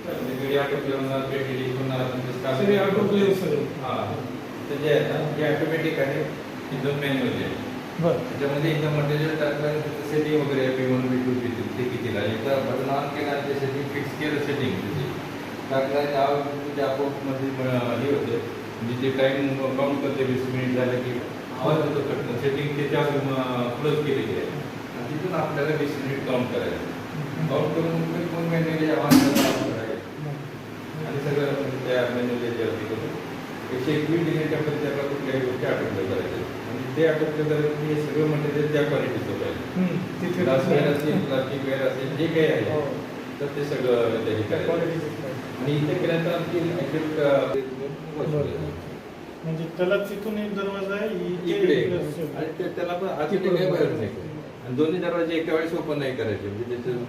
Media होणार पेटी होणार सगळे ऑटोप्ले सगळे. हां तर जे आहे ना हे ऑटोमॅटिक आहे एकदम मॅन्युअल आहे. बरं. त्याच्यामध्ये एकदम मटेरियल टाकलं सेटिंग वगैरे P1 P2 P3 ते कितीला एकदा बटन ऑन केलं ते सेटिंग फिक्स केलं सेटिंग त्याची टाकलं त्या आपोआपमध्ये हे होते म्हणजे ते टाईम काउंट करते 20 मिनिट झालं की आवाज होतो कटणं सेटिंग त्याच्यावर क्लोज केलेली आहे आणि तिथून आपल्याला 20 मिनिट काउंट करायचं काउंट करून मग मॅन्युअली आवाज करायचं आणि सगळं त्या मॅन्युअली त्यावरती करून 120 डिग्रीच्या पर्यंत त्याला कुठल्याही गोष्टी आटोपल्या करायच्या आणि ते आटोपल्या करायचं हे सगळं मटेरियल त्या क्वालिटीचं पाहिजे ग्लास वेअर असेल प्लास्टिक वेअर असेल जे काही आहे तर ते सगळं त्याची करायचं आणि इथे केल्यानंतर आमची म्हणजे त्याला तिथून एक दरवाजा आहे इकडे आणि त्याला पण आत काही बाहेर नाही आणि दोन्ही दरवाजे एका वेळेस ओपन नाही करायचे म्हणजे त्याचं